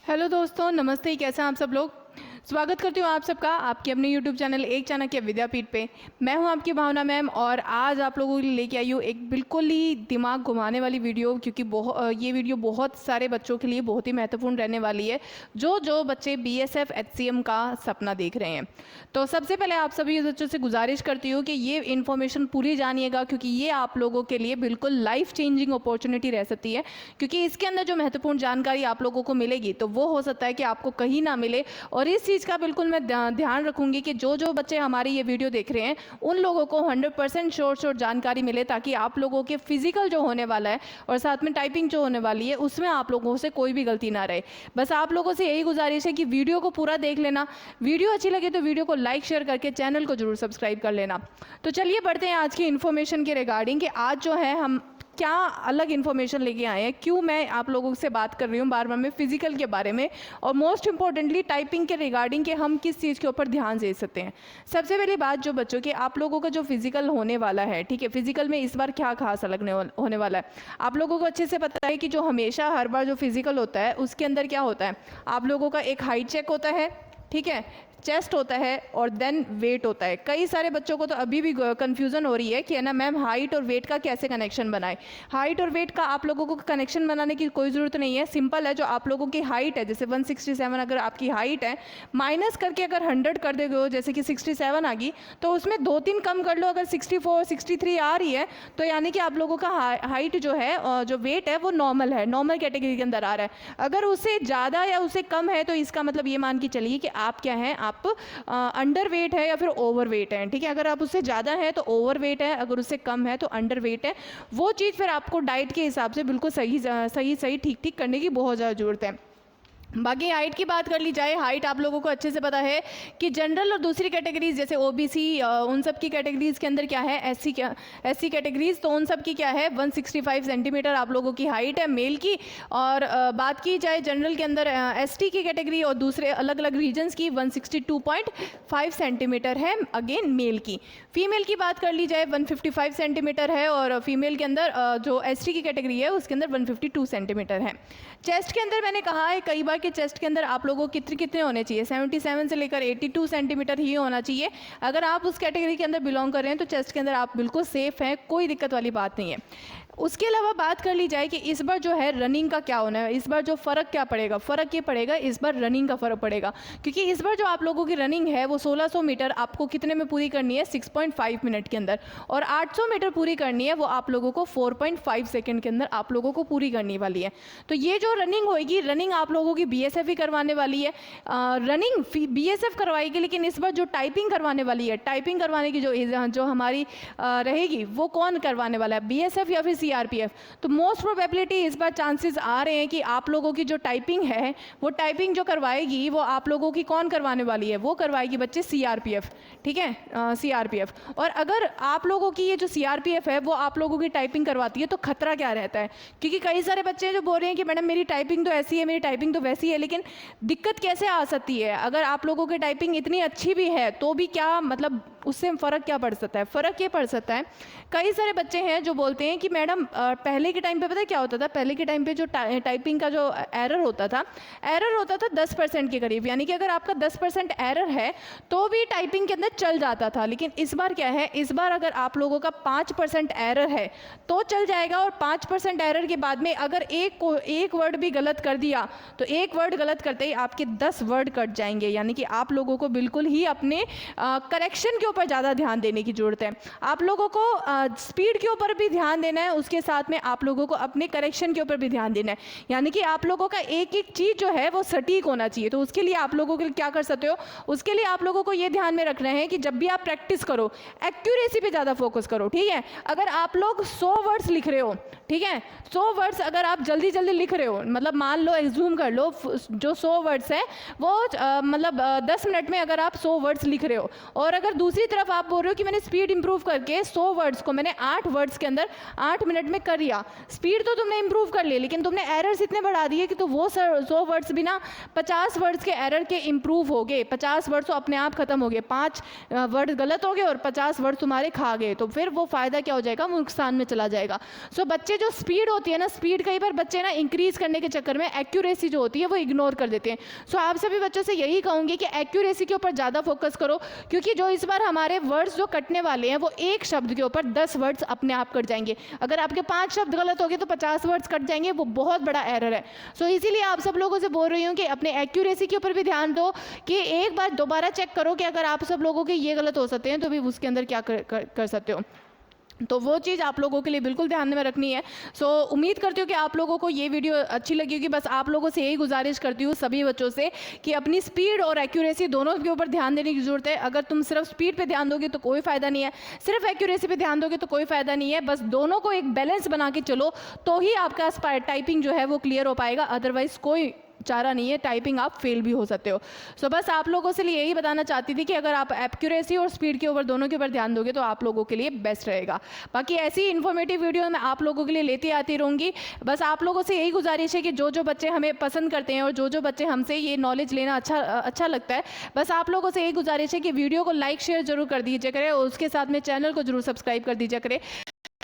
Hello दोस्तों, नमस्ते। कैसे हैं आप सब लोग। स्वागत करती हूँ आप सबका आपके अपने यूट्यूब चैनल एक चाणक्य विद्यापीठ पे। मैं हूँ आपकी भावना मैम और आज आप लोगों के लिए लेके आई हूँ एक बिल्कुल ही दिमाग घुमाने वाली वीडियो, क्योंकि ये वीडियो बहुत सारे बच्चों के लिए बहुत ही महत्वपूर्ण रहने वाली है, जो बच्चे बीएसएफ एचसीएम का सपना देख रहे हैं। तो सबसे पहले आप सभी बच्चों से गुजारिश करती हूँ कि ये इन्फॉर्मेशन पूरी जानिएगा, क्योंकि ये आप लोगों के लिए बिल्कुल लाइफ चेंजिंग अपॉर्चुनिटी रह सकती है। क्योंकि इसके अंदर जो महत्वपूर्ण जानकारी आप लोगों को मिलेगी तो वो हो सकता है कि आपको कहीं ना मिले, और इस चीज़ का बिल्कुल मैं ध्यान रखूंगी कि जो बच्चे हमारी ये वीडियो देख रहे हैं उन लोगों को 100% श्योर जानकारी मिले, ताकि आप लोगों के फिजिकल जो होने वाला है और साथ में टाइपिंग जो होने वाली है उसमें आप लोगों से कोई भी गलती ना रहे। बस आप लोगों से यही गुजारिश है कि वीडियो को पूरा देख लेना। वीडियो अच्छी लगे तो वीडियो को लाइक शेयर करके चैनल को जरूर सब्सक्राइब कर लेना। तो चलिए बढ़ते हैं आज की इन्फॉर्मेशन के रिगार्डिंग कि आज जो है हम क्या अलग इन्फॉर्मेशन लेके आए हैं, क्यों मैं आप लोगों से बात कर रही हूँ बार बार में फिजिकल के बारे में, और मोस्ट इंपॉर्टेंटली टाइपिंग के रिगार्डिंग कि हम किस चीज़ के ऊपर ध्यान दे सकते हैं। सबसे पहली बात जो बच्चों की आप लोगों का जो फिजिकल होने वाला है, ठीक है, फिजिकल में इस बार क्या खास अलग होने वाला है आप लोगों को अच्छे से पता है कि जो हमेशा हर बार जो फिजिकल होता है उसके अंदर क्या होता है, आप लोगों का एक हाइट चेक होता है, ठीक है, चेस्ट होता है और देन वेट होता है। कई सारे बच्चों को तो अभी भी कंफ्यूजन हो रही है कि है ना मैम हाइट और वेट का कैसे कनेक्शन बनाए। हाइट और वेट का आप लोगों को कनेक्शन बनाने की कोई ज़रूरत नहीं है, सिंपल है। जो आप लोगों की हाइट है, जैसे 167 अगर आपकी हाइट है, माइनस करके अगर 100 कर दोगे हो, जैसे कि 67 आ गई, तो उसमें 2-3 कम कर लो। अगर 64 63 आ रही है तो यानी कि आप लोगों का हाइट जो है, जो वेट है वो नॉर्मल है, नॉर्मल कैटेगरी के अंदर आ रहा है। अगर उससे ज़्यादा या उससे कम है तो इसका मतलब ये मान के चलिए कि आप क्या हैं, आप अंडर वेट है या फिर ओवर वेट है, ठीक है। अगर आप उससे ज़्यादा है तो ओवर वेट है, अगर उससे कम है तो अंडर वेट है। वो चीज़ फिर आपको डाइट के हिसाब से बिल्कुल सही ठीक करने की बहुत ज़्यादा ज़रूरत है। बाकी हाइट की बात कर ली जाए, हाइट आप लोगों को अच्छे से पता है कि जनरल और दूसरी कैटेगरीज जैसे ओबीसी, उन सब की कैटेगरीज के अंदर क्या है, एससी कैटेगरीज, तो उन सब की क्या है 165 सेंटीमीटर आप लोगों की हाइट है मेल की। और बात की जाए जनरल के अंदर एसटी की कैटेगरी और दूसरे अलग अलग रीजन्स की 162.5 सेंटीमीटर है अगेन मेल की। फीमेल की बात कर ली जाए 155 सेंटीमीटर है, और फीमेल के अंदर जो एसटी की कैटेगरी है उसके अंदर 152 सेंटीमीटर है। चेस्ट के अंदर मैंने कहा है कई बार कि चेस्ट के अंदर आप लोगों को कितने होने चाहिए, 77 से लेकर 82 सेंटीमीटर ही होना चाहिए। अगर आप उस कैटेगरी के अंदर बिलोंग कर रहे हैं तो चेस्ट के अंदर आप बिल्कुल सेफ हैं, कोई दिक्कत वाली बात नहीं है। उसके अलावा बात कर ली जाए कि इस बार जो है रनिंग का क्या होना है, इस बार जो फ़र्क क्या पड़ेगा, फ़र्क ये पड़ेगा इस बार रनिंग का फ़र्क पड़ेगा, क्योंकि इस बार जो आप लोगों की रनिंग है वो 1600 मीटर आपको कितने में पूरी करनी है, 6.5 मिनट के अंदर, और 800 मीटर पूरी करनी है वो आप लोगों को 4.5 सेकेंड के अंदर आप लोगों को पूरी करनी वाली है। तो ये जो रनिंग होएगी, रनिंग आप लोगों की बीएसएफ ही करवाने वाली है। रनिंग बीएसएफ करवाएगी, लेकिन इस बार जो टाइपिंग करवाने वाली है, टाइपिंग करवाने की जो हमारी रहेगी वो कौन करवाने वाला है, बीएसएफ या फिर सीआरपीएफ। तो मोस्ट प्रोबेबिलिटी इस बार चांसेस आ रहे हैं कि आप लोगों की जो टाइपिंग है वो टाइपिंग जो करवाएगी वो आप लोगों की कौन करवाने वाली है, वो करवाएगी बच्चे सीआरपीएफ, ठीक है, सीआरपीएफ। और अगर आप लोगों की ये जो सीआरपीएफ है वो आप लोगों की टाइपिंग करवाती है तो खतरा क्या रहता है, क्योंकि कई सारे बच्चे जो बोल रहे हैं कि मैडम मेरी टाइपिंग तो ऐसी है, मेरी टाइपिंग तो वैसी है, लेकिन दिक्कत कैसे आ सकती है, अगर आप लोगों की टाइपिंग इतनी अच्छी भी है तो भी क्या मतलब उससे फ़र्क क्या पड़ सकता है, फ़र्क ये पड़ सकता है। कई सारे बच्चे हैं जो बोलते हैं कि मैडम पहले के टाइम पे पता है क्या होता था, पहले के टाइम पे जो टाइपिंग का जो एरर होता था 10% के करीब, यानी कि अगर आपका 10% एरर है तो भी टाइपिंग के अंदर चल जाता था। लेकिन इस बार क्या है, इस बार अगर आप लोगों का 5% एरर है तो चल जाएगा, और 5% एरर के बाद में अगर एक वर्ड भी गलत कर दिया तो एक वर्ड गलत करते ही आपके 10 वर्ड कट जाएंगे, यानी कि आप लोगों को बिल्कुल ही अपने करेक्शन के ऊपर ज़्यादा ध्यान देने की ज़रूरत है। आप लोगों को स्पीड के ऊपर भी ध्यान देना है, उसके साथ में आप लोगों को अपने करेक्शन के ऊपर भी ध्यान देना है, यानी कि आप लोगों का एक एक चीज़ जो है वो सटीक होना चाहिए। तो उसके लिए आप लोगों के लिए क्या कर सकते हो, उसके लिए आप लोगों को ये ध्यान में रखना है कि जब भी आप प्रैक्टिस करो एक्यूरेसी पे ज़्यादा फोकस करो, ठीक है। अगर आप लोग 100 वर्ड्स लिख रहे हो, ठीक है, 100 वर्ड्स अगर आप जल्दी जल्दी लिख रहे हो, मतलब मान लो एज्यूम कर लो जो 100 वर्ड्स है वो मतलब 10 मिनट में अगर आप 100 वर्ड्स लिख रहे हो, और अगर दूसरी दूसरी तरफ आप बोल रहे हो कि मैंने स्पीड इंप्रूव करके 100 वर्ड्स को मैंने 8 वर्ड्स के अंदर 8 मिनट में कर लिया। स्पीड तो तुमने इंप्रूव कर ली, लेकिन तुमने एरर्स इतने बढ़ा दिए कि तो वो 100 वर्ड्स भी ना 50 वर्ड्स के एरर के इंप्रूव हो गए। 50 वर्ड्स तो अपने आप खत्म हो गए, 5 वर्ड गलत हो गए और 50 वर्ड तुम्हारे खा गए, तो फिर वो फ़ायदा क्या हो जाएगा, वो नुकसान में चला जाएगा। सो बच्चे जो स्पीड होती है ना, स्पीड कई बार बच्चे ना इंक्रीज करने के चक्कर में एक्यूरेसी जो होती है वो इग्नोर कर देते हैं। सो आप सभी बच्चों से यही कहूँगी कि एक्यूरेसी के ऊपर ज़्यादा फोकस करो, क्योंकि जो इस बार हमारे वर्ड्स जो कटने वाले हैं वो एक शब्द के ऊपर 10 वर्ड्स अपने आप कट जाएंगे। अगर आपके 5 शब्द गलत हो गए तो 50 वर्ड्स कट जाएंगे, वो बहुत बड़ा एरर है। सो इसीलिए आप सब लोगों से बोल रही हूँ कि अपने एक्यूरेसी के ऊपर भी ध्यान दो, कि एक बार दोबारा चेक करो कि अगर आप सब लोगों के ये गलत हो सकते हैं तो भी उसके अंदर क्या कर सकते हो। तो वो चीज़ आप लोगों के लिए बिल्कुल ध्यान में रखनी है। सो उम्मीद करती हूँ कि आप लोगों को ये वीडियो अच्छी लगी होगी। बस आप लोगों से यही गुजारिश करती हूँ सभी बच्चों से कि अपनी स्पीड और एक्यूरेसी दोनों के ऊपर ध्यान देने की ज़रूरत है। अगर तुम सिर्फ स्पीड पे ध्यान दोगे तो कोई फ़ायदा नहीं है, सिर्फ एक्यूरेसी पे ध्यान दोगे तो कोई फ़ायदा नहीं है। बस दोनों को एक बैलेंस बना के चलो तो ही आपका टाइपिंग जो है वो क्लियर हो पाएगा, अदरवाइज़ कोई चारा नहीं है, टाइपिंग आप फेल भी हो सकते हो। सो बस आप लोगों से लिए यही बताना चाहती थी कि अगर आप एक्यूरेसी और स्पीड के ऊपर दोनों के ऊपर ध्यान दोगे तो आप लोगों के लिए बेस्ट रहेगा। बाकी ऐसी इन्फॉर्मेटिव वीडियो मैं आप लोगों के लिए लेती आती रहूँगी। बस आप लोगों से यही गुजारिश है कि जो जो बच्चे हमें पसंद करते हैं और जो जो बच्चे हमसे ये नॉलेज लेना अच्छा लगता है, बस आप लोगों से यही गुजारिश है कि वीडियो को लाइक शेयर जरूर कर दीजिए करें और उसके साथ में चैनल को जरूर सब्सक्राइब कर दीजिए करें।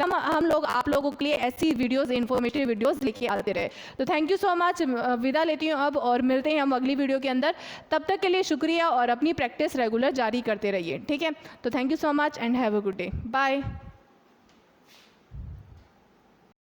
हम लोग आप लोगों के लिए ऐसी वीडियोस, इन्फॉर्मेटिव वीडियोस लेके आते रहे। तो थैंक यू सो मच, विदा लेती हूँ अब और मिलते हैं हम अगली वीडियो के अंदर। तब तक के लिए शुक्रिया और अपनी प्रैक्टिस रेगुलर जारी करते रहिए, ठीक है। तो thank you so much and have a good day, bye.